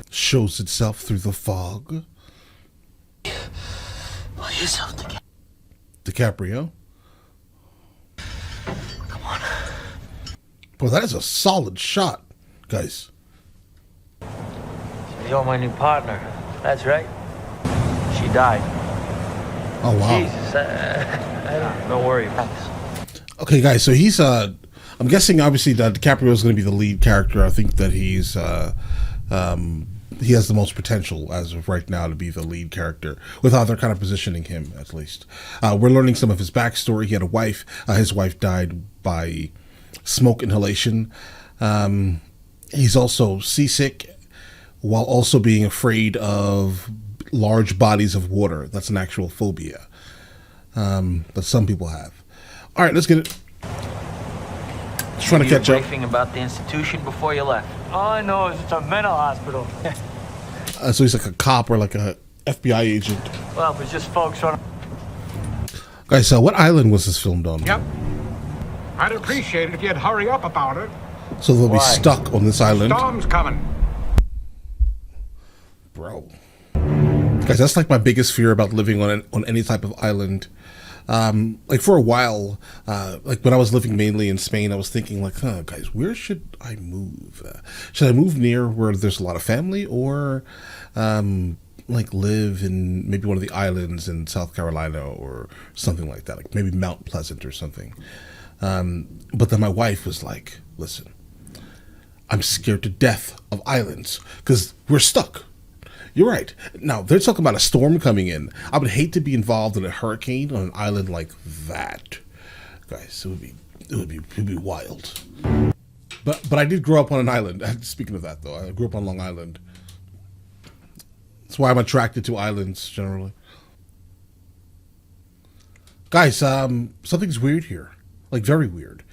Shows itself through the fog. Pull yourself together. DiCaprio. Come on. Boy, that is a solid shot, guys. So you're my new partner. That's right. She died. Oh, wow. Jesus. Don't worry. Thanks. Okay, guys, so he's, I'm guessing, obviously, that DiCaprio is going to be the lead character. I think that he has the most potential as of right now to be the lead character, with how they're kind of positioning him, at least. We're learning some of his backstory. He had a wife. His wife died by smoke inhalation. He's also seasick, while also being afraid of large bodies of water. That's an actual phobia that some people have. All right, let's get it. Just trying to catch up. Briefing about the institution before you left. All I know is it's a mental hospital. So he's like a cop or like a FBI agent. Well, if it's just folks on. Guys, what island was this filmed on? Yep. I'd appreciate it if you'd hurry up about it. So they'll be Why? stuck on this island. Storm's coming. Bro. Guys, that's like my biggest fear about living on any type of island. Like for a while, like when I was living mainly in Spain, I was thinking like, guys, where should I move? Should I move near where there's a lot of family, or like live in maybe one of the islands in South Carolina or something like that, like maybe Mount Pleasant or something. But then my wife was like, listen, I'm scared to death of islands because we're stuck. You're right. Now, they're talking about a storm coming in. I would hate to be involved in a hurricane on an island like that. Guys, it would be wild. But I did grow up on an island. Speaking of that, though, I grew up on Long Island. That's why I'm attracted to islands, generally. Guys, something's weird here. Like, very weird.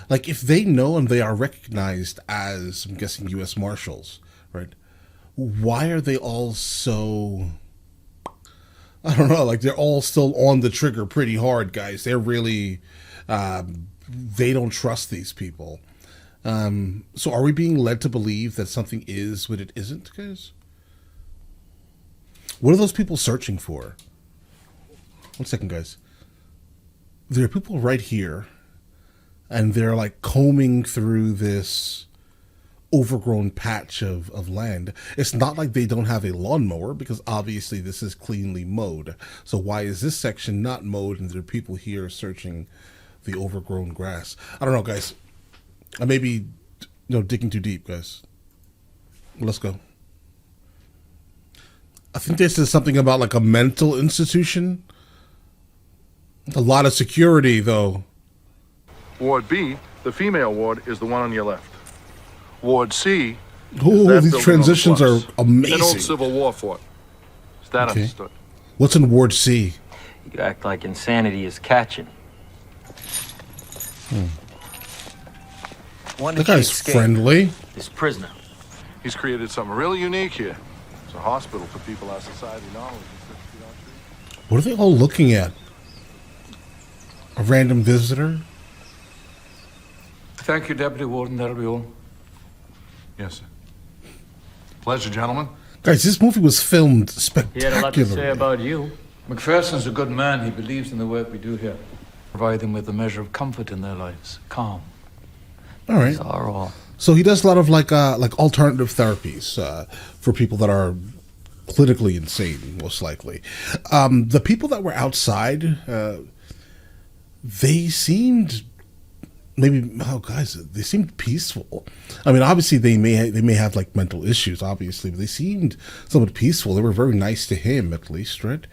Like, if they know and they are recognized as, I'm guessing, U.S. Marshals, right? Why are they all so, I don't know, like they're all still on the trigger pretty hard, guys. They're really, they don't trust these people. So are we being led to believe that something is what it isn't, guys? What are those people searching for? 1 second, guys. There are people right here, and they're like combing through this overgrown patch of land. It's not like they don't have a lawnmower, because obviously this is cleanly mowed. So why is this section not mowed and there are people here searching the overgrown grass? I don't know, guys. I may be digging too deep, guys. Let's go. I think this is something about like a mental institution. A lot of security, though. Ward B, the female ward, is the one on your left. Ward C. Oh, these transitions are amazing. An old Civil War fort. Is that understood? What's in Ward C? You act like insanity is catching. That guy's friendly. This prisoner. He's created something really unique here. It's a hospital for people our society knowledge. What are they all looking at? A random visitor? Thank you, Deputy Warden. That'll be all. Yes, sir. Pleasure, gentlemen. Guys, this movie was filmed He had a lot to say spectacularly. about you. McPherson's a good man. He believes in the work we do here. Provide them with a measure of comfort in their lives. Calm. All right. These are all. So he does a lot of like alternative therapies for people that are clinically insane, most likely. The people that were outside, they seemed they seemed peaceful. I mean, obviously they may have like mental issues, obviously, but they seemed somewhat peaceful. They were very nice to him, at least, right?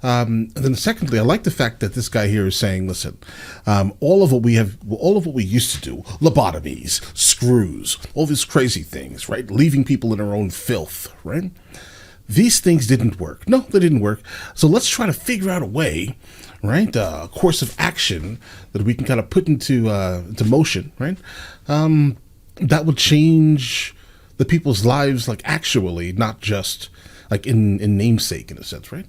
And then secondly, I like the fact that this guy here is saying, listen, all of what we used to do, lobotomies, screws, all these crazy things, right? Leaving people in their own filth, right? These things didn't work. No, they didn't work. So let's try to figure out a way, right? A course of action that we can kind of put into motion, right? That would change the people's lives, like actually, not just like in namesake, in a sense, right?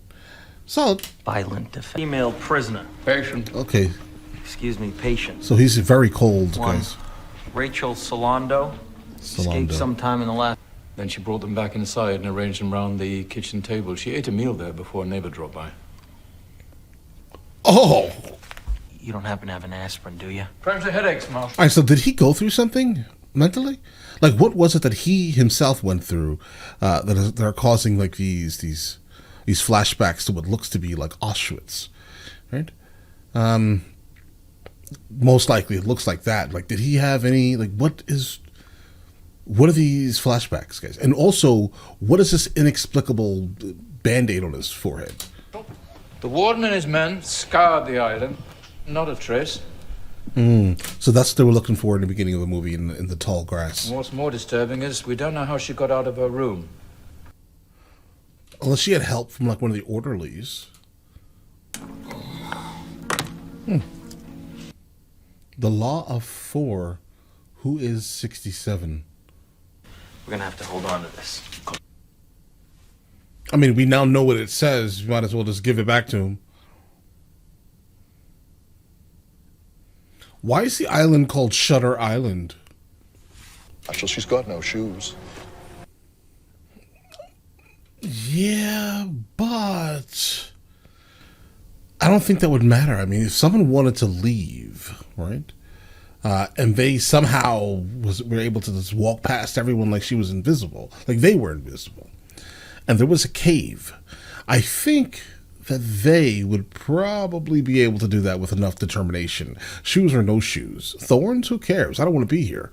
So Violent female prisoner. Patient. okay, Excuse me, patient. so he's very cold, One, guys. Rachel Solando, Escaped sometime in the last... Then she brought them back inside and arranged them round the kitchen table. She ate a meal there before a neighbor dropped by. Oh! You don't happen to have an aspirin, do you? Perhaps the headaches, Marshal. All right, so did he go through something mentally? Like, what was it that he himself went through that are causing, like, these flashbacks to what looks to be, like, Auschwitz, right? Most likely it looks like that. Like, did he have any, like, what are these flashbacks, guys? And also, what is this inexplicable Band-Aid on his forehead? The warden and his men scoured the island. Not a trace. So that's what they were looking for in the beginning of the movie, in the tall grass. And what's more disturbing is we don't know how she got out of her room. Unless she had help from, like, one of the orderlies. The Law of 4. Who is 67? We're gonna have to hold on to this. I mean, we now know what it says. You might as well just give it back to him. Why is the island called Shutter Island? Actually, she's got no shoes. Yeah, but I don't think that would matter. I mean, if someone wanted to leave, right, and they somehow were able to just walk past everyone like she was invisible, like they were invisible, and there was a cave, I think that they would probably be able to do that with enough determination. Shoes or no shoes. Thorns, who cares? I don't want to be here.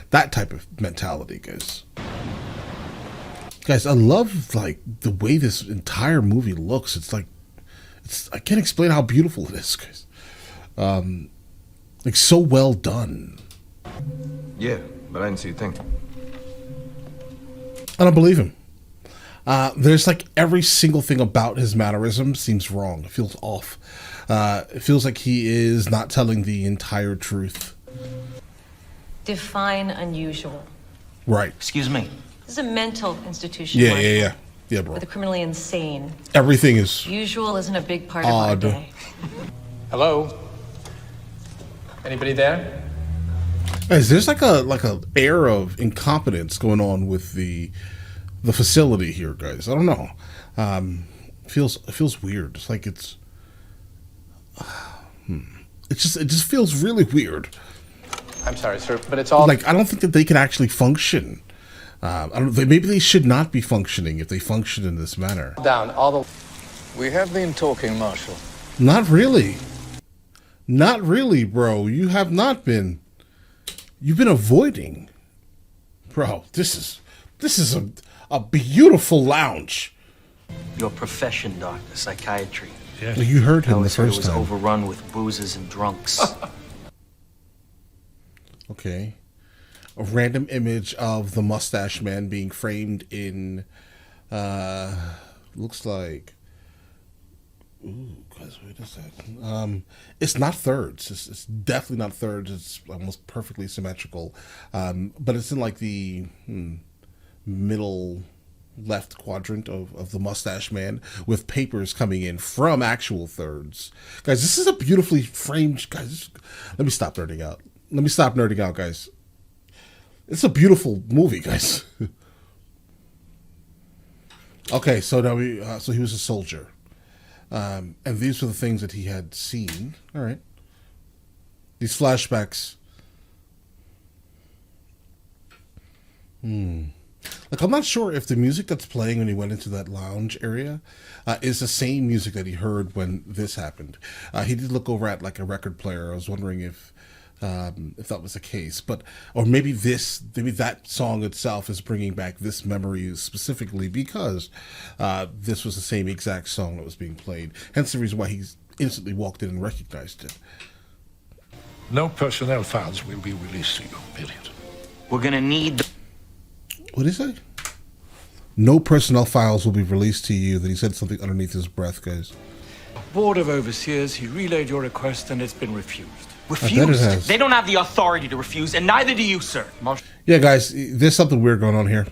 That type of mentality, guys. Guys, I love, like, the way this entire movie looks. It's like, I can't explain how beautiful it is, guys. Like, so well done. Yeah, but I didn't see a thing. I don't believe him. There's, like, every single thing about his mannerism seems wrong. It feels off. It feels like he is not telling the entire truth. Define unusual. Right. Excuse me. This is a mental institution. Yeah, Michael, yeah, yeah. Yeah, bro. For the criminally insane. Everything is Usual isn't a big part of our odd. day. Hello? Anybody there? Guys, there's like a air of incompetence going on with the facility here, guys. I don't know. It feels weird. It's like it just feels really weird. I'm sorry, sir, but it's all Like, I don't think that they can actually function. Maybe they should not be functioning if they function in this manner. down. All the We have been talking, Marshal. Not really. Not really, bro. You have not been. You've been avoiding. Bro, this is a beautiful lounge. Your profession, doctor, psychiatry. Well, you heard I him the always heard it first was time. overrun with boozes and drunks. Okay. A random image of the mustache man being framed in, looks like, ooh, guys, wait a second. It's not thirds. It's definitely not thirds. It's almost perfectly symmetrical. But it's in like the middle left quadrant of the mustache man with papers coming in from actual thirds. Guys, this is a beautifully framed, guys, let me stop nerding out. Let me stop nerding out, guys. It's a beautiful movie, guys. Okay, so now so he was a soldier. And these were the things that he had seen. All right. These flashbacks. Like, I'm not sure if the music that's playing when he went into that lounge area is the same music that he heard when this happened. He did look over at, like, a record player. I was wondering if that was the case, or maybe that song itself is bringing back this memory specifically because this was the same exact song that was being played. Hence the reason why he instantly walked in and recognized it. No personnel files will be released to you, period. We're gonna need... What did he say? No personnel files will be released to you. Then he said something underneath his breath, guys. Board of Overseers, he relayed your request and it's been refused. I bet it Refused? has. They don't have the authority to refuse, and neither do you, sir. Yeah, guys, there's something weird going on here.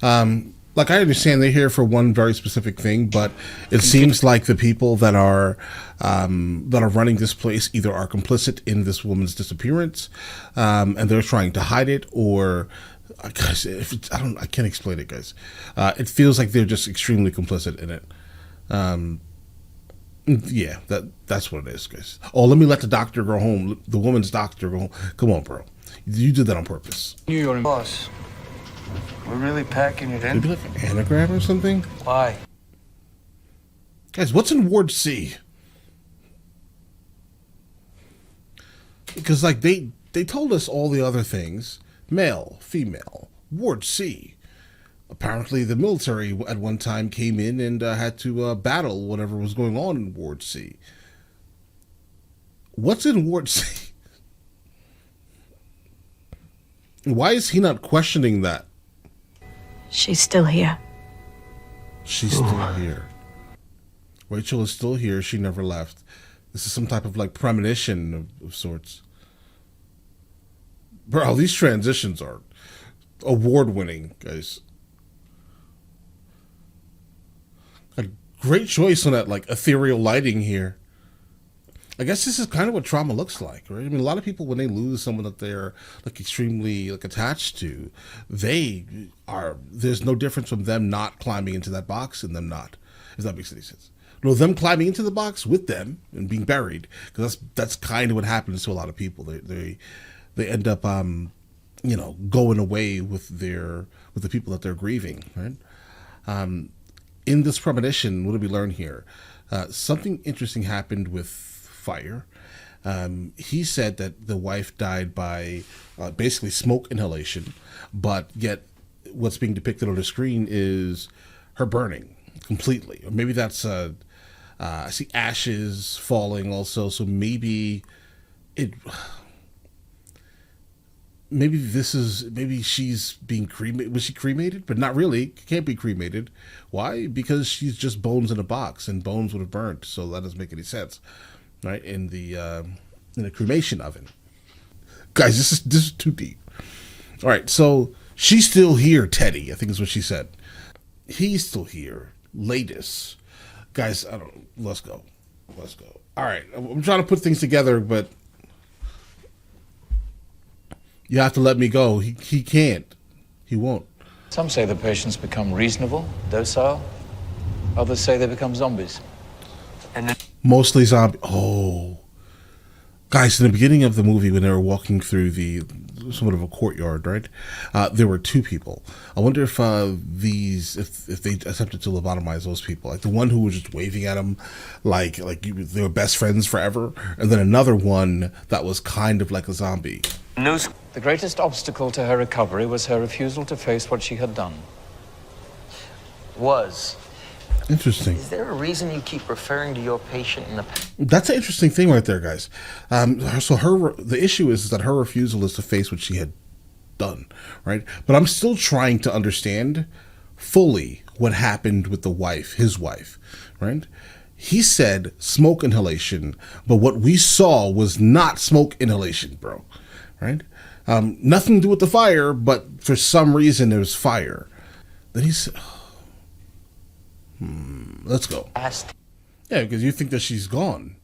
Like, I understand they're here for one very specific thing, but it seems like the people that are running this place either are complicit in this woman's disappearance, and they're trying to hide it, or Guys, if it's, I can't explain it, guys. It feels like they're just extremely complicit in it. Yeah, that's what it is, guys. Oh, let me let the doctor go home. The woman's doctor go home. Come on, bro. You did that on purpose. You're boss. We're really packing it in. Maybe like an anagram or something? Why? Guys, what's in Ward C? Because like they told us all the other things. Male, female, Ward C. Apparently the military at one time came in and had to battle whatever was going on in Ward C. What's in Ward C? Why is he not questioning that? She's still here. She's still here. Rachel is still here. She never left. This is some type of like premonition of sorts. Bro, these transitions are award-winning, guys. A great choice on that like ethereal lighting here. I guess this is kind of what trauma looks like, right? I mean, a lot of people, when they lose someone that they're like extremely like attached to, there's no difference from them not climbing into that box and them not, if that makes any sense. No, them climbing into the box with them and being buried, because that's kind of what happens to a lot of people. They end up, going away with the people that they're grieving, right? In this premonition, what did we learn here? Something interesting happened with fire. He said that the wife died by basically smoke inhalation, but yet what's being depicted on the screen is her burning completely. Or maybe that's I see ashes falling also, so maybe she's being cremated. Was she cremated? But not really. Can't be cremated. Why? Because she's just bones in a box, and bones would have burnt. So that doesn't make any sense, right? In the cremation oven, guys. This is too deep. All right, so she's still here, Teddy. I think is what she said. He's still here, Latest. Guys, let's go. All right, I'm trying to put things together, but you have to let me go. He can't. He won't. Some say the patients become reasonable, docile. Others say they become zombies. And then Mostly zombie. Oh, guys! In the beginning of the movie, when they were walking through somewhat of a courtyard, right? There were two people. I wonder if if they attempted to lobotomize those people, like the one who was just waving at them, like they were best friends forever, and then another one that was kind of like a zombie. news. The greatest obstacle to her recovery was her refusal to face what she had done. Was. Interesting. Is there a reason you keep referring to your patient in the past? That's an interesting thing right there, guys. So the issue is that her refusal is to face what she had done, right? But I'm still trying to understand fully what happened with his wife, right? He said smoke inhalation, but what we saw was not smoke inhalation, bro, right? Nothing to do with the fire, but for some reason there was fire. Then he said, let's go. Yeah, because you think that she's gone.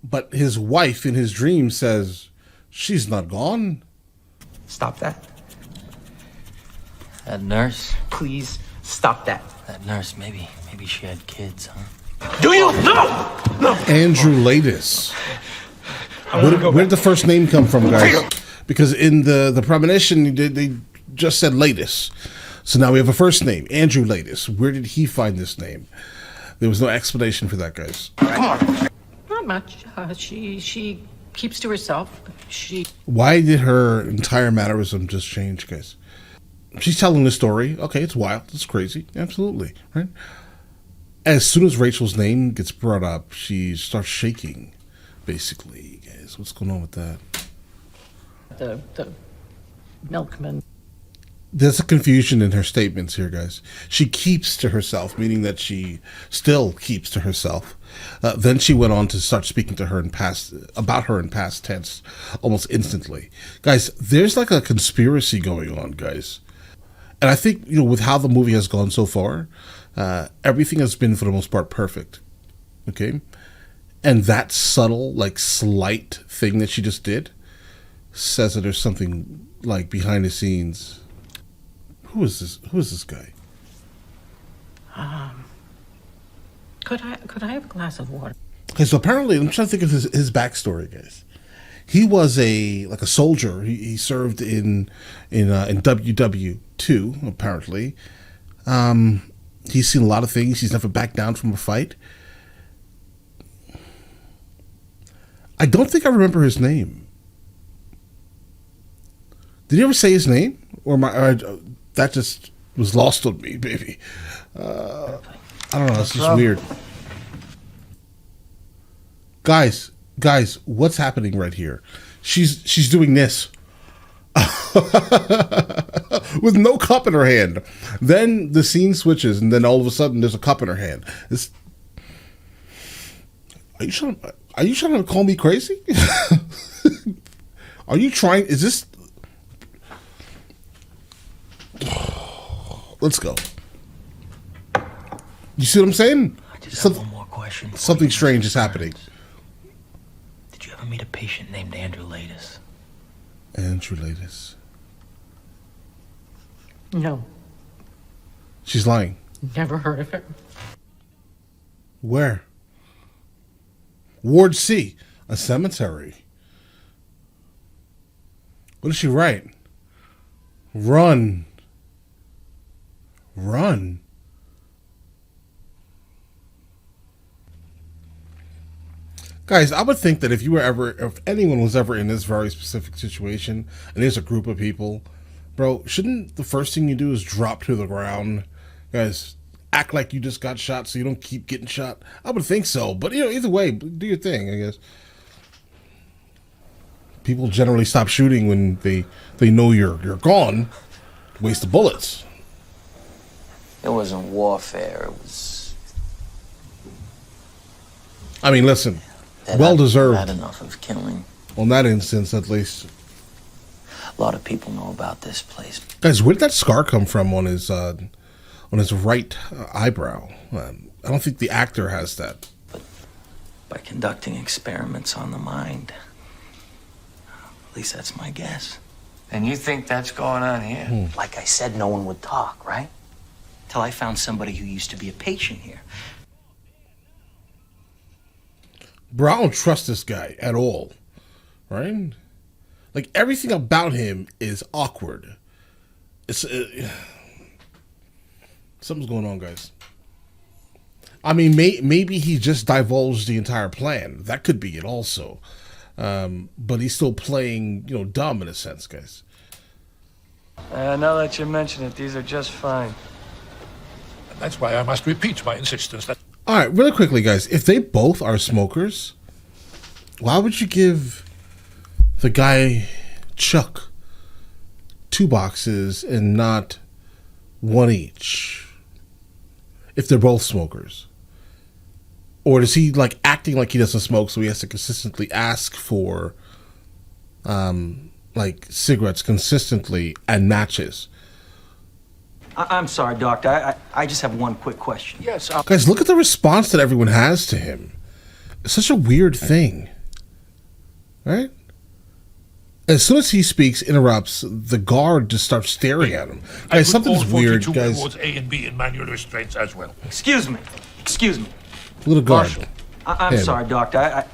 But his wife in his dream says, she's not gone. Stop that. That nurse? Please stop that. That nurse, maybe she had kids, huh? Do you? No! Andrew Latest. Where did the first name come from, guys? Because in the premonition, they just said Latest. So now we have a first name, Andrew Latest. Where did he find this name? There was no explanation for that, guys. Not much. She keeps to herself. Why did her entire mannerism just change, guys? She's telling the story. Okay, it's wild. It's crazy. Absolutely, right? As soon as Rachel's name gets brought up, she starts shaking, basically. Guys, what's going on with that? The milkman. There's a confusion in her statements here, guys. She keeps to herself, meaning that she still keeps to herself. Then she went on to start speaking to her about her in past tense, almost instantly. Guys, there's like a conspiracy going on, guys. And I think, with how the movie has gone so far, everything has been, for the most part, perfect. Okay? And that subtle, slight thing that she just did says that there's something like behind the scenes. Who is this? Who is this guy? Could I have a glass of water? Okay, so apparently, I'm trying to think of his backstory, guys. He was a soldier. He served in WW2 apparently. He's seen a lot of things. He's never backed down from a fight. I don't think I remember his name. Did he ever say his name, or that just was lost on me, baby? I don't know. It's just weird. Guys, what's happening right here? She's doing this with no cup in her hand. Then the scene switches, and then all of a sudden there's a cup in her hand. Are you trying to call me crazy? Are you trying? Is this? Let's go. You see what I'm saying? I just have one more question. Something strange is happening. Did you ever meet a patient named Andrew Latus? Andrew Latus. No. She's lying. Never heard of it. Where? Ward C, a cemetery. What does she write? Run. Run. Guys, I would think that if anyone was ever in this very specific situation, and there's a group of people, bro, shouldn't the first thing you do is drop to the ground? Guys, act like you just got shot so you don't keep getting shot. I would think so, but either way, do your thing, I guess. People generally stop shooting when they know you're gone. Waste of bullets. It wasn't warfare. It was. I mean, listen. Well deserved. Had enough of killing. On that instance, at least. A lot of people know about this place. Guys, where did that scar come from on his right eyebrow? I don't think the actor has that. But by conducting experiments on the mind, at least that's my guess. And you think that's going on here? Like I said, no one would talk, right? Till I found somebody who used to be a patient here. Bro, I don't trust this guy at all, right? Like, everything about him is awkward. It's something's going on, guys. I mean, maybe he just divulged the entire plan. That could be it also. But he's still playing, dumb in a sense, guys. Now that you mention it, these are just fine. And that's why I must repeat my insistence that... All right, really quickly, guys. If they both are smokers, why would you give the guy Chuck 2 boxes and not one each? If they're both smokers, or is he acting like he doesn't smoke, so he has to consistently ask for, cigarettes consistently and matches? I'm sorry, Doctor. I just have one quick question. Yes, Guys, look at the response that everyone has to him. It's such a weird thing, right? As soon as he speaks, interrupts, the guard just starts staring at him. Guys, something's weird, guys. Wards A and B in manual restraints as well. Excuse me. Little guard. Marshal, I'm sorry, Doctor.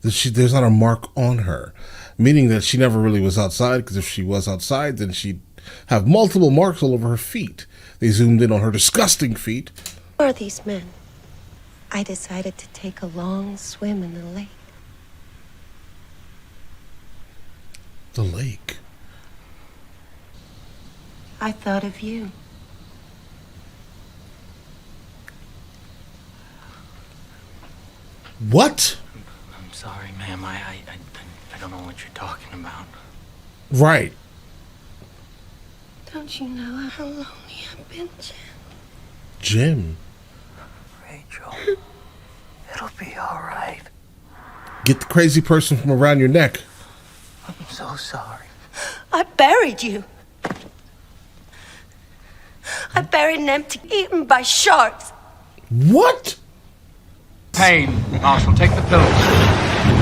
There's not a mark on her, meaning that she never really was outside, because if she was outside, then she'd have multiple marks all over her feet. They zoomed in on her disgusting feet. Who are these men? I decided to take a long swim in the lake. The lake? I thought of you. What? I'm sorry, ma'am. I don't know what you're talking about. Right. Don't you know how lonely I've been, Jim? Jim. Rachel, it'll be all right. Get the crazy person from around your neck. I'm so sorry. I buried you. I buried an empty, eaten by sharks. What? Pain. Marshal, take the pills.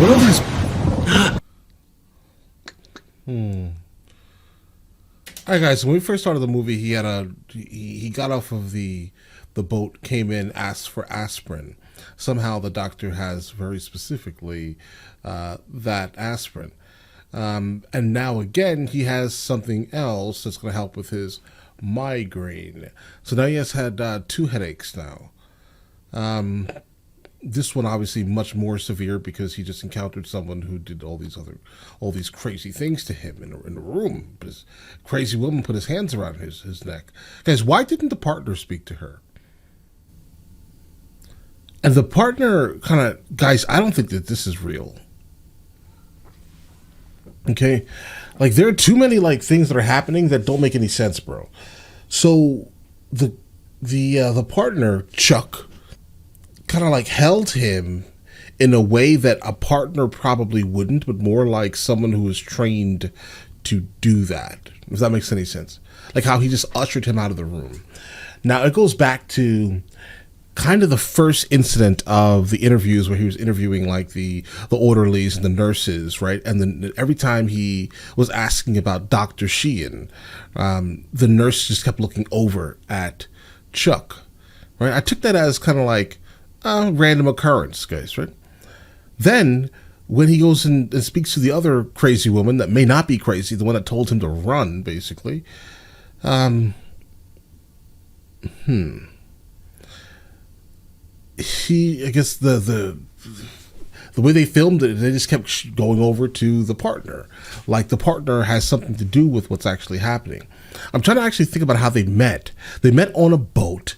What are these? All right, guys. When we first started the movie, he got off of the boat, came in, asked for aspirin. Somehow, the doctor has very specifically that aspirin, and now again he has something else that's going to help with his migraine. So now he has had 2 headaches now. This one obviously much more severe because he just encountered someone who did all these crazy things to him in a room. This crazy woman put his hands around his neck. Guys, why didn't the partner speak to her? And the partner guys, I don't think that this is real. Okay? Like, there are too many things that are happening that don't make any sense, bro. So the partner, Chuck, kind of held him in a way that a partner probably wouldn't, but more like someone who was trained to do that, if that makes any sense. Like how he just ushered him out of the room. Now, it goes back to kind of the first incident of the interviews where he was interviewing the orderlies and the nurses, right? And then every time he was asking about Dr. Sheehan, the nurse just kept looking over at Chuck, right? I took that as kind of a random occurrence, guys, right? Then when he goes and speaks to the other crazy woman that may not be crazy, the one that told him to run, basically, I guess the way they filmed it, they just kept going over to the partner. Like the partner has something to do with what's actually happening. I'm trying to actually think about how they met. They met on a boat.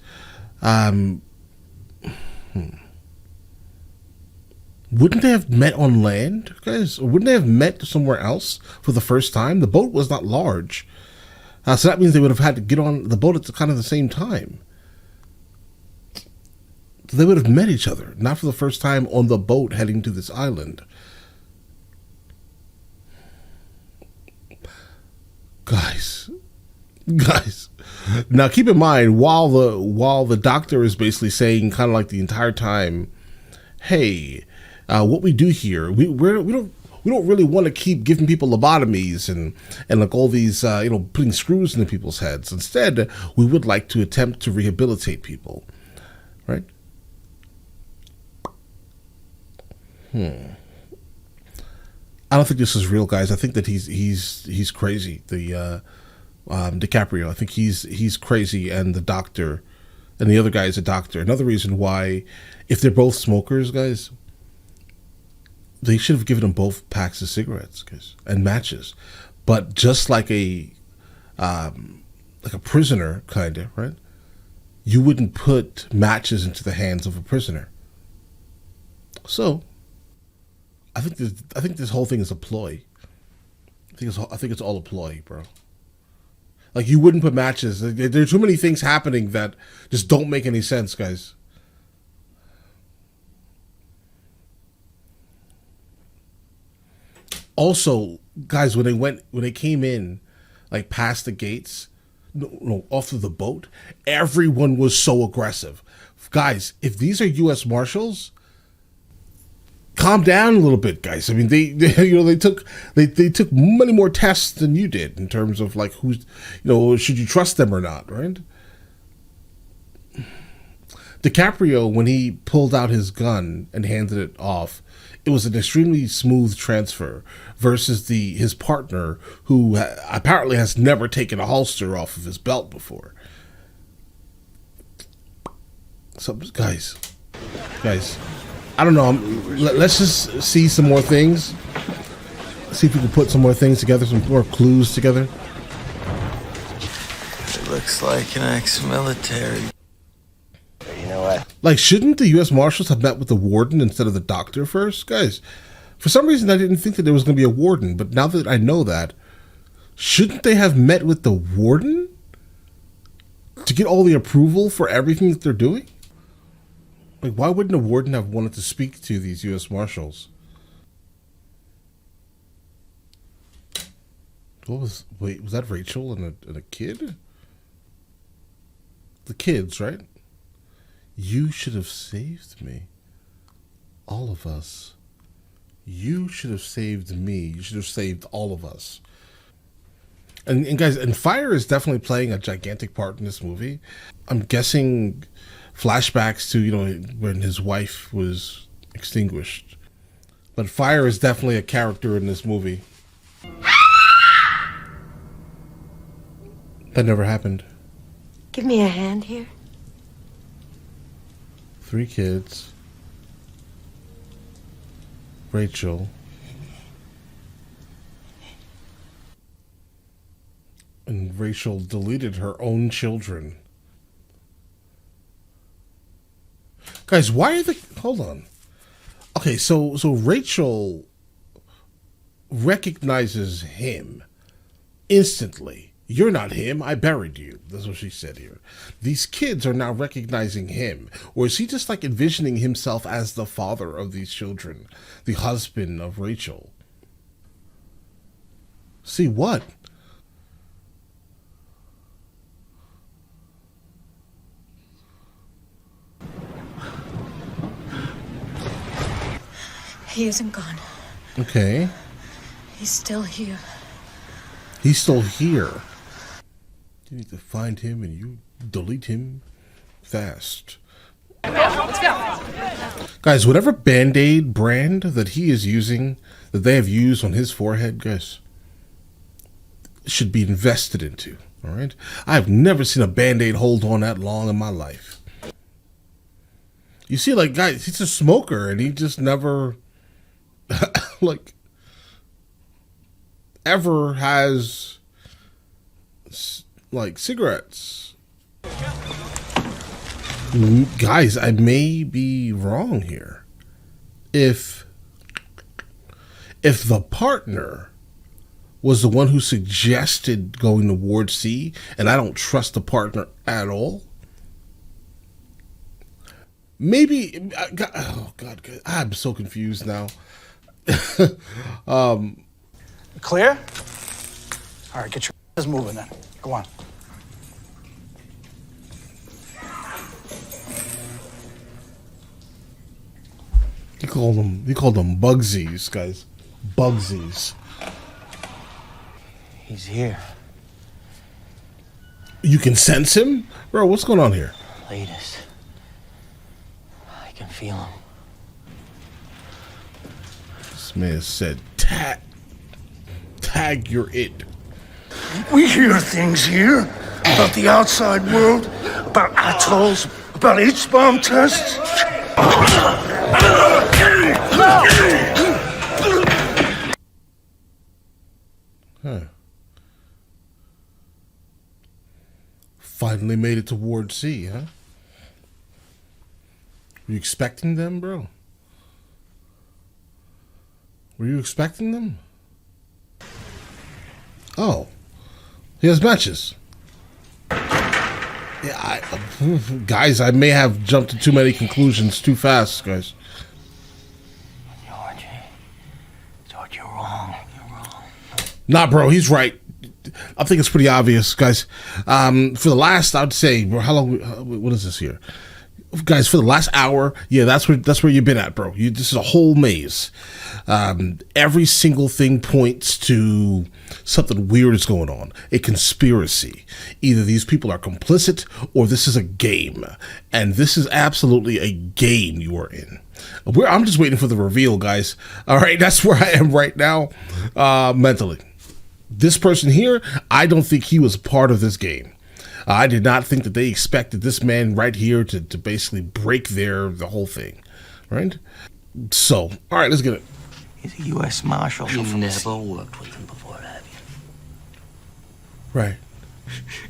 Wouldn't they have met on land, guys? Or wouldn't they have met somewhere else for the first time? The boat was not large. So that means they would have had to get on the boat at kind of the same time. They would have met each other, not for the first time on the boat heading to this island. Guys. Now keep in mind, while the doctor is basically saying kind of the entire time, hey, what we do here, we don't really want to keep giving people lobotomies and all these putting screws into people's heads. Instead, we would like to attempt to rehabilitate people, right? I don't think this is real, guys. I think that he's crazy. The DiCaprio, I think he's crazy, and the doctor, and the other guy is a doctor. Another reason why, if they're both smokers, guys, they should have given them both packs of cigarettes, guys, and matches. But just like a prisoner, kind of, right? You wouldn't put matches into the hands of a prisoner. So, I think this whole thing is a ploy. I think it's all a ploy, bro. You wouldn't put matches. There are too many things happening that just don't make any sense, guys. Also, guys, when they came in, past the gates, off of the boat, everyone was so aggressive. Guys, if these are U.S. Marshals, calm down a little bit, guys. I mean, they took many more tests than you did in terms of who's, should you trust them or not, right? DiCaprio, when he pulled out his gun and handed it off, it was an extremely smooth transfer versus his partner, who apparently has never taken a holster off of his belt before. So, guys, I don't know. Let's just see some more things. See if we can put some more things together, some more clues together. It looks like an ex-military. You know what? Shouldn't the U.S. Marshals have met with the warden instead of the doctor first? Guys, for some reason I didn't think that there was going to be a warden, but now that I know that, shouldn't they have met with the warden to get all the approval for everything that they're doing? Why wouldn't a warden have wanted to speak to these U.S. Marshals? Was that Rachel and a kid? The kids, right? You should have saved me. All of us. You should have saved me. You should have saved all of us. And guys, and fire is definitely playing a gigantic part in this movie. I'm guessing flashbacks to, when his wife was extinguished. But fire is definitely a character in this movie. That never happened. Give me a hand here. 3 kids. Rachel. And Rachel deleted her own children. Guys, why are the... Hold on. Okay, so Rachel recognizes him instantly. You're not him. I buried you. That's what she said here. These kids are now recognizing him. Or is he just like envisioning himself as the father of these children? The husband of Rachel? See what? He isn't gone. Okay. He's still here. He's still here. You need to find him and you delete him fast. Let's go. Guys, whatever Band-Aid brand that he is using, that they have used on his forehead, guys, should be invested into. All right? I've never seen a Band-Aid hold on that long in my life. You see, like, guys, he's a smoker and he just never, like, ever has, like, cigarettes. Guys, I may be wrong here. If the partner was the one who suggested going to Ward C, and I don't trust the partner at all, maybe, oh God, I'm so confused now. Clear? All right, get your ass moving then. Go on. You called them Bugsies, guys. Bugsies. He's here. You can sense him? Bro, what's going on here? Latest. I can feel him. This man said, tag your it. We hear things here about the outside world, about atolls, about H-bomb tests. Huh. Finally made it to Ward C, huh? Were you expecting them, bro? Were you expecting them? Oh. He has matches. Yeah, guys, I may have jumped to too many conclusions too fast, guys. George, you're wrong. You're wrong. Nah, bro, he's right. I think it's pretty obvious, guys. For the last, I'd say, bro, how long? What is this here, guys? For the last hour, yeah, that's where you've been at, bro. This is a whole maze. Every single thing points to something weird is going on, a conspiracy. Either these people are complicit or this is a game, and this is absolutely a game you are in. I'm just waiting for the reveal, guys. All right, that's where I am right now, mentally. This person here, I don't think he was part of this game. I did not think that they expected this man right here to basically break the whole thing, right? So, all right, let's get it. He's a U.S. Marshal. You've never worked with him before, have you? Right.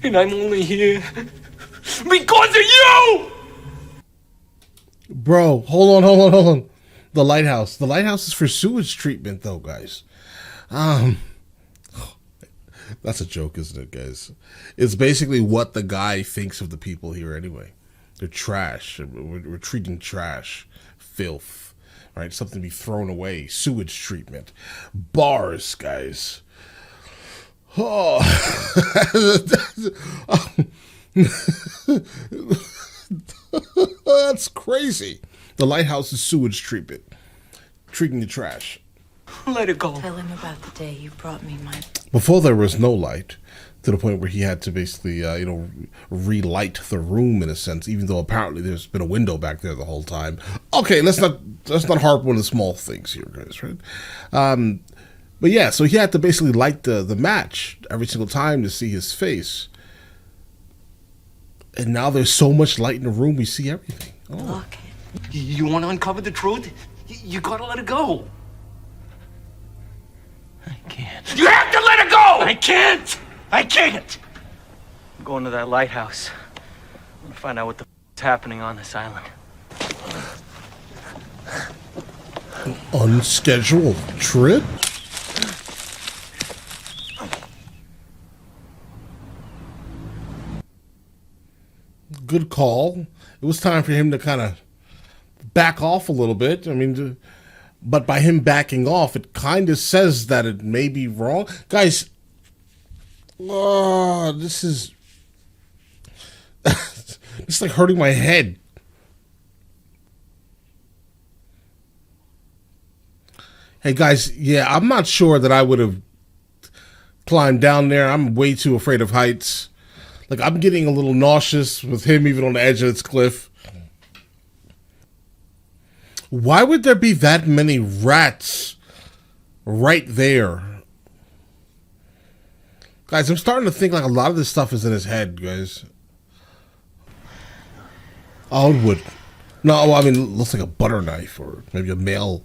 And I'm only here because of you! Bro, hold on. The lighthouse. The lighthouse is for sewage treatment, though, guys. That's a joke, isn't it, guys? It's basically what the guy thinks of the people here anyway. They're trash. We're treating trash. Filth. Right? Something to be thrown away. Sewage treatment. Bars, guys. Oh. That's crazy. The lighthouse is sewage treatment. Treating the trash. Let it go. Tell him about the day you brought me my... Before there was no light, to the point where he had to basically, relight the room in a sense, even though apparently there's been a window back there the whole time. Okay, let's not harp on the small things here, guys, right? But yeah, so he had to basically light the match every single time to see his face. And now there's so much light in the room, we see everything. Oh. Look, you want to uncover the truth? You gotta let it go. I can't. You have to let it go! I can't! I can't! I'm going to that lighthouse. I'm gonna find out what the is happening on this island. Unscheduled trip? Good call. It was time for him to kind of back off a little bit. I mean, but by him backing off, it kind of says that it may be wrong. Guys, this is... it's like hurting my head. Hey, guys, yeah, I'm not sure that I would have climbed down there. I'm way too afraid of heights. Like, I'm getting a little nauseous with him even on the edge of this cliff. Why would there be that many rats right there? Guys, I'm starting to think like a lot of this stuff is in his head, guys. Oh, it would. No, I mean, it looks like a butter knife or maybe a mail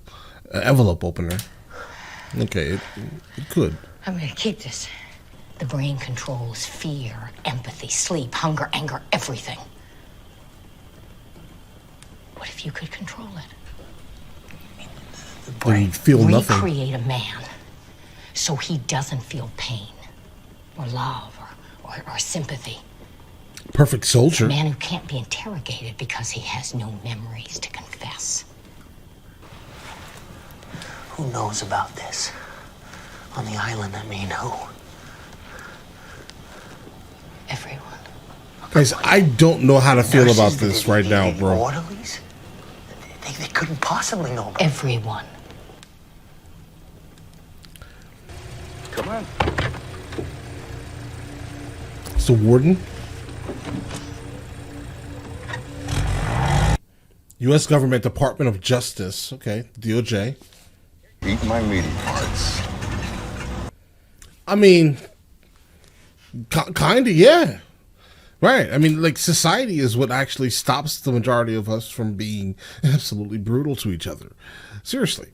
envelope opener. Okay, it could. I'm going to keep this. The brain controls fear, empathy, sleep, hunger, anger, everything. What if you could control it? The brain. You feel nothing. Recreate a man so he doesn't feel pain or love or sympathy. Perfect soldier. A man who can't be interrogated because he has no memories to confess. Who knows about this? On the island, I mean, who? Everyone. Guys, I don't know how to feel about this right now, bro. Orderlies? They couldn't possibly know about everyone. Come on. It's the warden. U.S. Government Department of Justice. Okay, DOJ. Eat my meaty parts. I mean, kind of, yeah. Right. I mean, like, society is what actually stops the majority of us from being absolutely brutal to each other. Seriously.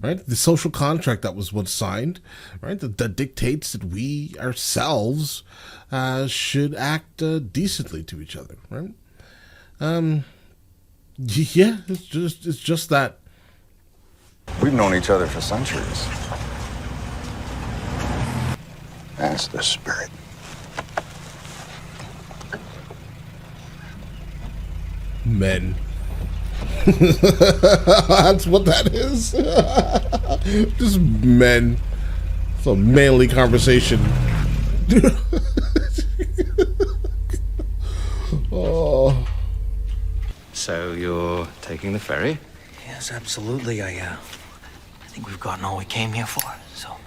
Right? The social contract that was once signed, right, that dictates that we ourselves should act decently to each other, right? Yeah, it's just that. We've known each other for centuries. That's the spirit. Men. That's what that is. Just men. It's a manly conversation. Oh. So you're taking the ferry? Yes, absolutely. I think we've gotten all we came here for, so...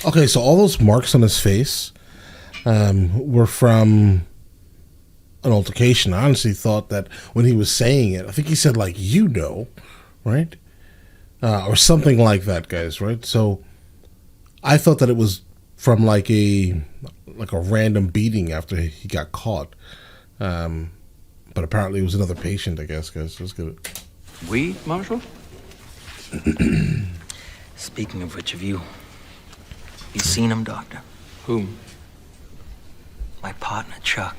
Okay, so all those marks on his face were from an altercation. I honestly thought that when he was saying it, I think he said, like, right? Or something like that, guys, right? So I thought that it was from like a random beating after he got caught. But apparently it was another patient, I guess, guys. Let's get it. We, Marshal? Speaking of which, have you seen him, Doctor? Whom? My partner, Chuck.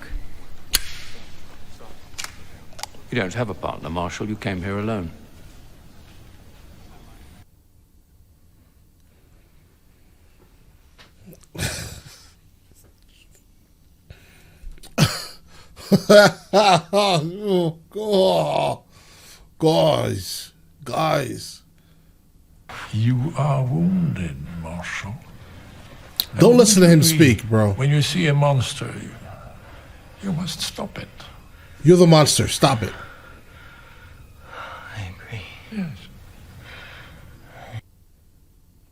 You don't have a partner, Marshal. You came here alone. Oh, guys. You are wounded, Marshal. Don't listen to him speak, bro. When you see a monster, you must stop it. You're the monster. Stop it. I agree. Yes.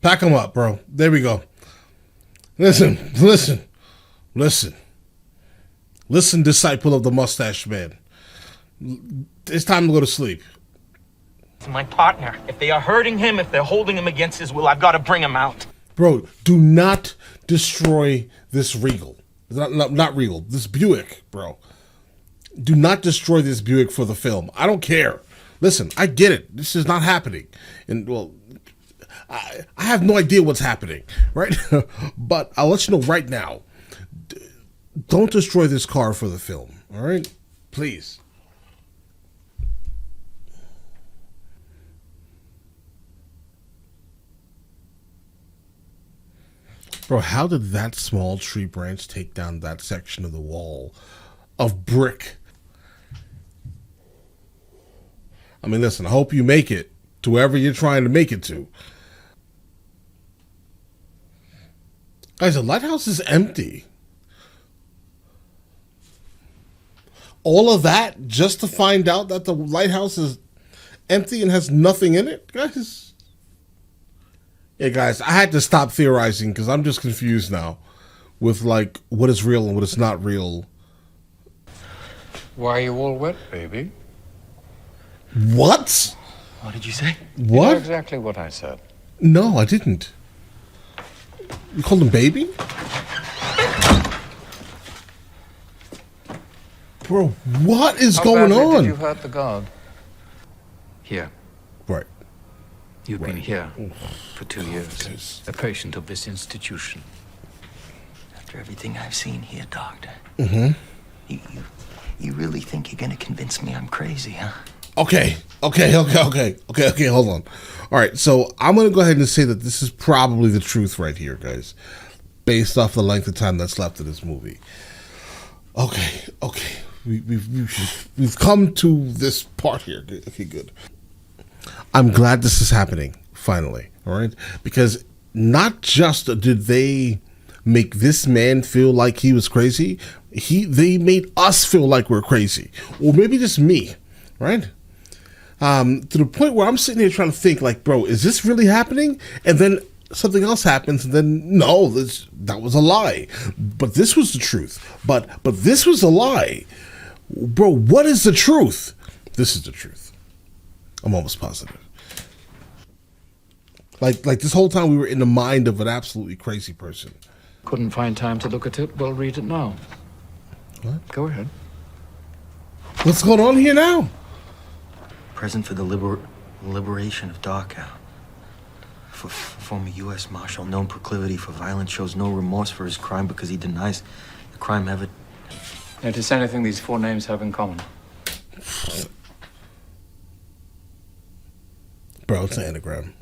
Pack them up, bro. There we go. Listen, disciple of the mustache man. It's time to go to sleep. To my partner. If they are hurting him, if they're holding him against his will, I've got to bring him out. Bro, do not destroy this Regal. Not Regal. This Buick, bro. Do not destroy this Buick for the film. I don't care. Listen, I get it. This is not happening. And, well, I have no idea what's happening, right? But I'll let you know right now. Don't destroy this car for the film, all right? Please. Bro, how did that small tree branch take down that section of the wall of brick? I mean, listen, I hope you make it to wherever you're trying to make it to. Guys, the lighthouse is empty. All of that just to find out that the lighthouse is empty and has nothing in it, guys? Yeah, guys, I had to stop theorizing because I'm just confused now with, like, what is real and what is not real. Why are you all wet, baby? What? What did you say? What? You know exactly what I said. No, I didn't. You called him baby? Bro, what is going badly on? Did you hurt the guard? Here. Right. You've been here for 2 years, a patient of this institution. After everything I've seen here, Doctor, Mm-hmm. you really think you're gonna convince me I'm crazy, huh? Okay, hold on. All right, so I'm going to go ahead and say that this is probably the truth right here, guys, based off the length of time that's left of this movie. Okay. We've come to this part here. Okay, good. I'm glad this is happening, finally, all right? Because not just did they make this man feel like he was crazy, they made us feel like we're crazy. Or maybe just me, right? To the point where I'm sitting here trying to think, like, bro, is this really happening? And then something else happens, and then, no, that was a lie. But this was the truth. But this was a lie. Bro, what is the truth? This is the truth. I'm almost positive. Like this whole time we were in the mind of an absolutely crazy person. Couldn't find time to look at it? Well, read it now. What? Go ahead. What's going on here now? Present for the liberation of Dachau. Former U.S. Marshal, known proclivity for violence, shows no remorse for his crime because he denies the crime ever. Notice anything these 4 names have in common? Bro, it's an anagram.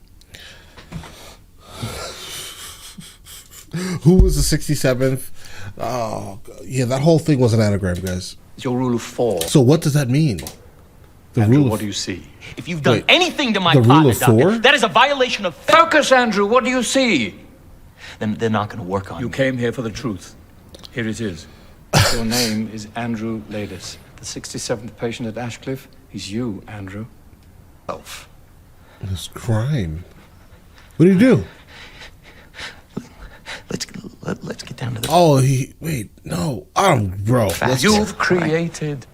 Who was the 67th? Oh, yeah, that whole thing was an anagram, guys. It's your rule of 4. So what does that mean? Andrew, what do you see? If you've done anything to my the rule partner, of Doctor, 4? that is a violation of... Focus, Andrew. What do you see? Then they're not going to work on You me. came here for the truth. Here it is. Your name is Andrew Ladis, the 67th patient at Ashcliffe. He's you, Andrew. Elf. This crime. What did he do? Let's get down to the... Oh, no. Bro. You've created...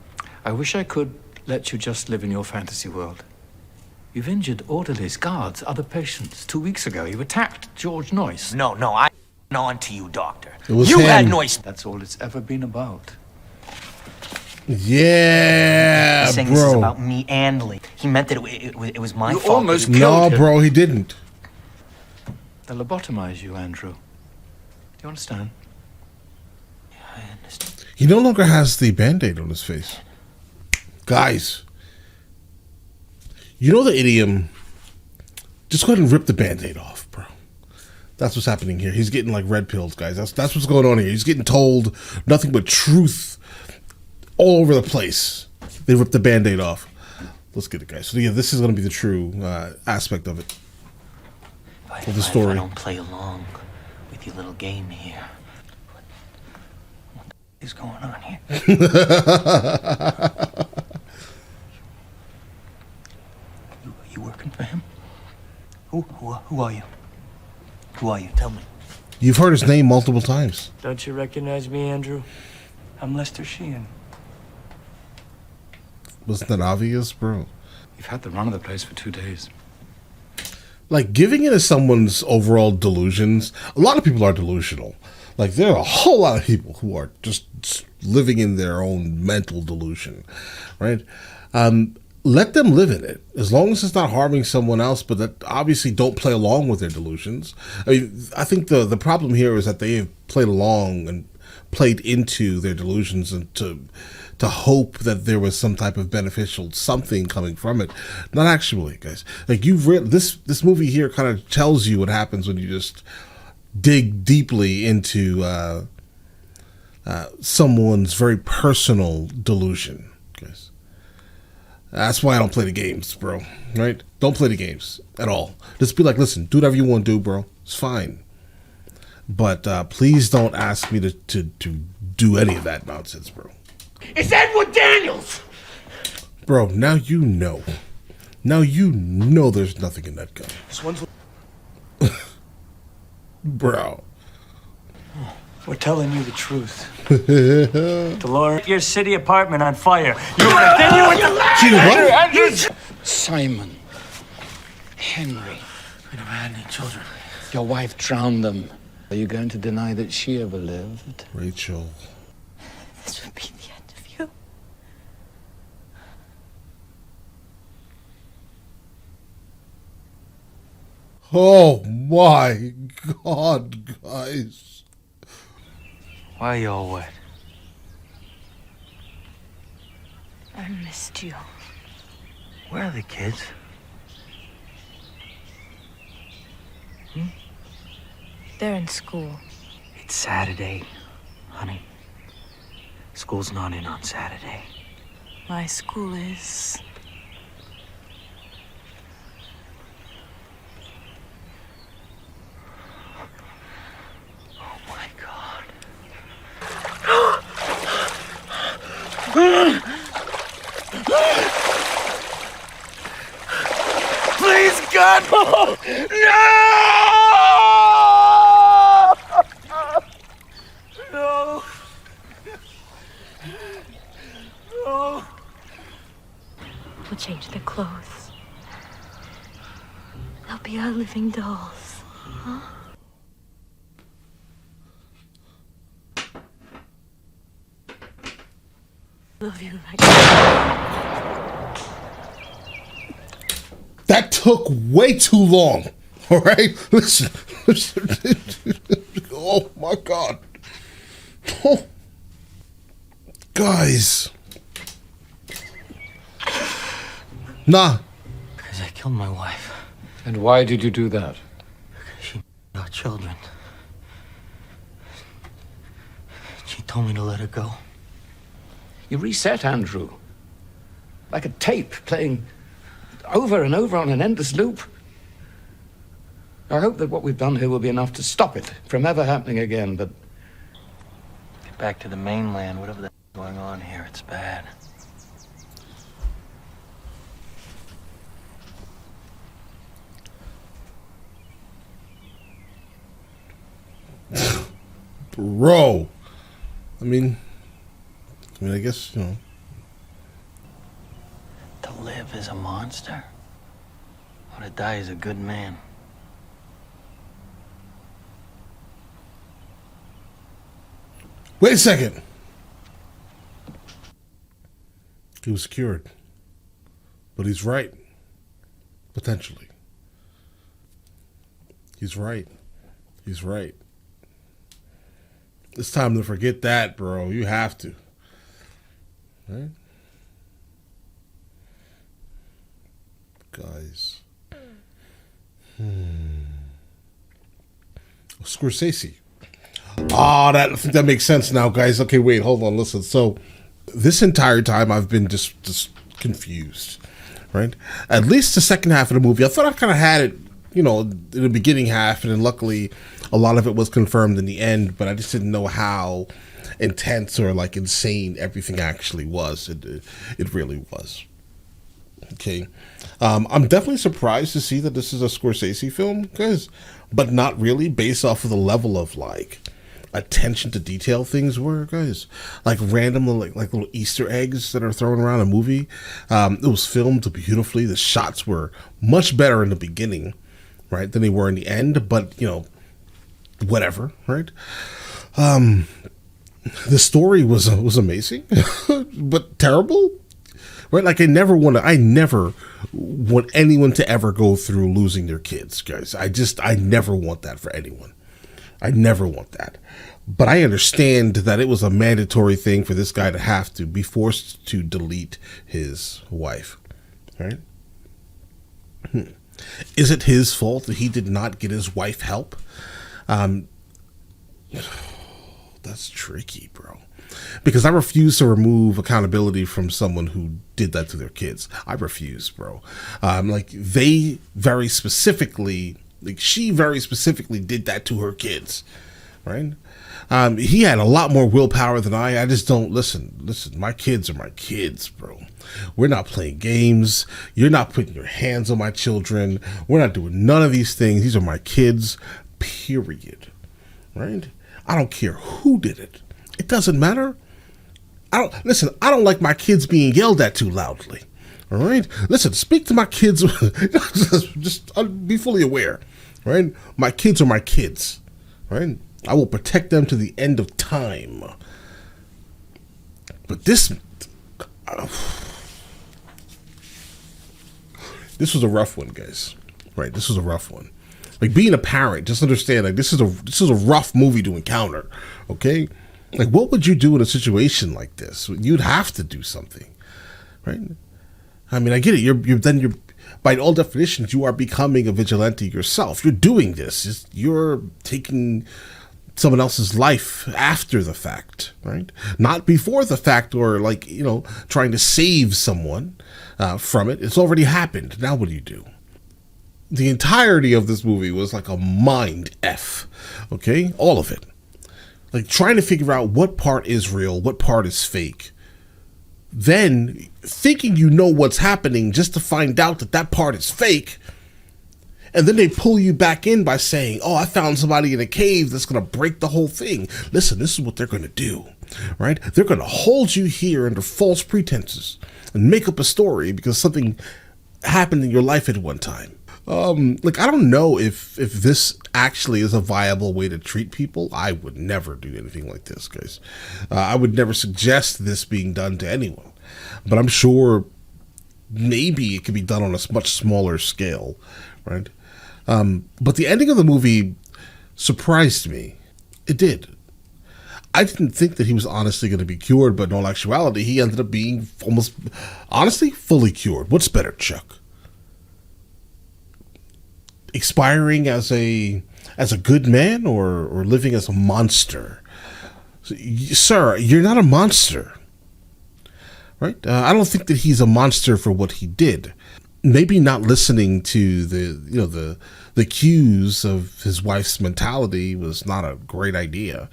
I wish I could let you just live in your fantasy world. You've injured orderlies, guards, other patients. 2 weeks ago, you attacked George Noyce. No, I on to you, Doctor. It was You him. had Noyce. That's all it's ever been about. Yeah, He's saying bro. this is about me and Lee. He meant that it was my You fault. almost No, killed him. bro, he didn't. They'll lobotomize you, Andrew. Do you understand? Yeah, I understand. He no longer has the Band-Aid on his face. Guys, you know the idiom, just go ahead and rip the Band-Aid off, bro. That's what's happening here. He's getting like red pills, guys. That's what's going on here. He's getting told nothing but truth all over the place. They ripped the Band-Aid off. Let's get it, guys. So yeah, this is going to be the true aspect of it. Of the story. If I don't play along with your little game here, what is going on here? You working for him? Who are you? Who are you? Tell me. You've heard his name multiple times. Don't you recognize me, Andrew? I'm Lester Sheehan. Wasn't that obvious, bro? You've had the run of the place for 2 days. Like, giving into someone's overall delusions, a lot of people are delusional. Like, there are a whole lot of people who are just living in their own mental delusion, right? Let them live in it, as long as it's not harming someone else, but that obviously don't play along with their delusions. I mean, I think the problem here is that they have played along and played into their delusions and to hope that there was some type of beneficial something coming from it. Not actually, guys. Like, you've read this movie here kind of tells you what happens when you just dig deeply into someone's very personal delusion, guys. That's why I don't play the games, bro. Right? Don't play the games at all. Just be like, listen, do whatever you want to do, bro. It's fine. But please don't ask me to do any of that nonsense, bro. It's Edward Daniels! Bro, now you know. Now you know there's nothing in that gun. This one's... Bro. We're telling you the truth. Dolores, your city apartment on fire. You want to Andrew! Simon. Henry. We never had any children. Your wife drowned them. Are you going to deny that she ever lived? Rachel. This would be the end of you. Oh my God, guys. Why are you all wet? I missed you. Where are the kids? They're in school. It's Saturday, honey. School's not in on Saturday. My school is. Oh my God. Please, God, no! No! No! No! We'll change their clothes. They'll be our living dolls. Huh? Love you like That took way too long. All right? Listen. Oh my God. Oh. Guys. Nah. Because I killed my wife. And why did you do that? She our children. She told me to let her go. You reset, Andrew. Like a tape playing over and over on an endless loop. I hope that what we've done here will be enough to stop it from ever happening again, but... Get back to the mainland, whatever that's going on here, it's bad. Bro. I mean, I guess, you know. To live is a monster, or to die is a good man. Wait a second. He was cured. But he's right. Potentially. He's right. He's right. It's time to forget that, bro. You have to. Right? Guys. Scorsese. I think that makes sense now, guys. Okay, wait, hold on, listen. So, this entire time I've been just confused, right? At least the second half of the movie, I thought I kind of had it, you know, in the beginning half, and then luckily a lot of it was confirmed in the end, but I just didn't know how intense or like insane everything actually was. It really was. Okay. I'm definitely surprised to see that this is a Scorsese film, guys, but not really, based off of the level of like attention to detail things were, guys. Like random like little Easter eggs that are thrown around a movie. It was filmed beautifully. The shots were much better in the beginning, right, than they were in the end, but you know, whatever, right? The story was amazing, but terrible. Right, like I never want anyone to ever go through losing their kids, guys. I never want that for anyone. I never want that. But I understand that it was a mandatory thing for this guy to have to be forced to delete his wife, right? Is it his fault that he did not get his wife help? That's tricky, bro. Because I refuse to remove accountability from someone who did that to their kids. I refuse, bro. Like she very specifically did that to her kids, right? He had a lot more willpower than I just don't listen. My kids are my kids, bro. We're not playing games. You're not putting your hands on my children. We're not doing none of these things. These are my kids, period. Right? I don't care who did it. It doesn't matter. I don't like my kids being yelled at too loudly. All right? Listen, speak to my kids. just be fully aware. Right? My kids are my kids. Right? I will protect them to the end of time. But this was a rough one, guys. Right? This was a rough one. Like being a parent, just understand, like this is a rough movie to encounter. Okay? Like, what would you do in a situation like this? You'd have to do something, right? I mean, I get it. You're by all definitions, you are becoming a vigilante yourself. You're doing this. You're taking someone else's life after the fact, right? Not before the fact, or like, you know, trying to save someone from it. It's already happened. Now what do you do? The entirety of this movie was like a mind F, okay? All of it. Like trying to figure out what part is real, what part is fake. Then thinking you know what's happening just to find out that part is fake. And then they pull you back in by saying, oh, I found somebody in a cave that's going to break the whole thing. Listen, this is what they're going to do, right? They're going to hold you here under false pretenses and make up a story because something happened in your life at one time. Like, I don't know if this actually is a viable way to treat people. I would never do anything like this, guys. I would never suggest this being done to anyone. But I'm sure maybe it could be done on a much smaller scale, right? But the ending of the movie surprised me. It did. I didn't think that he was honestly going to be cured, but in all actuality, he ended up being almost, honestly, fully cured. What's better, Chuck? Expiring as a good man or living as a monster? Sir, you're not a monster, right? I don't think that he's a monster for what he did. Maybe not listening to the cues of his wife's mentality was not a great idea.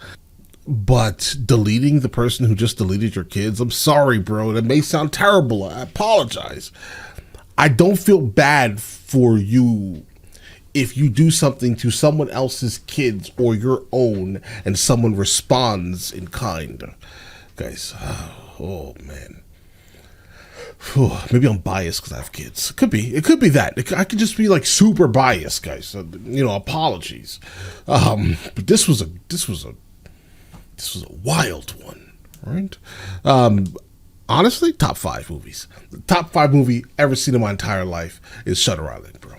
But deleting the person who just deleted your kids, I'm sorry, bro. That may sound terrible. I apologize. I don't feel bad for you if you do something to someone else's kids or your own and someone responds in kind. Guys, oh man. Maybe I'm biased because I have kids. It could be that. I could just be like super biased, guys. Apologies. But this was a wild one, right? Honestly, top 5 movies. The top 5 movie ever seen in my entire life is Shutter Island, bro.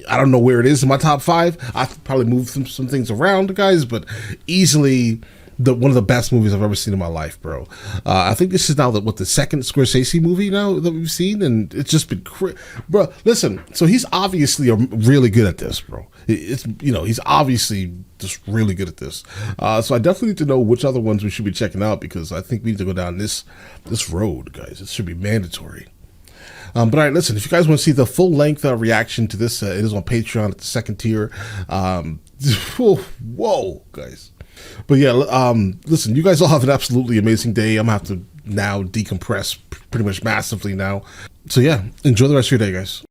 I don't know where it is in my top 5. I probably moved some things around, guys, but easily one of the best movies I've ever seen in my life, bro. I think this is now the second Scorsese movie now that we've seen, and it's just been bro. Listen, so he's obviously really good at this, bro. He's obviously just really good at this. So I definitely need to know which other ones we should be checking out, because I think we need to go down this road, guys. It should be mandatory. But all right, listen, if you guys want to see the full length reaction to this, it is on Patreon at the second tier. Whoa, guys. But yeah, listen, you guys all have an absolutely amazing day. I'm going to have to now decompress pretty much massively now. So yeah, enjoy the rest of your day, guys.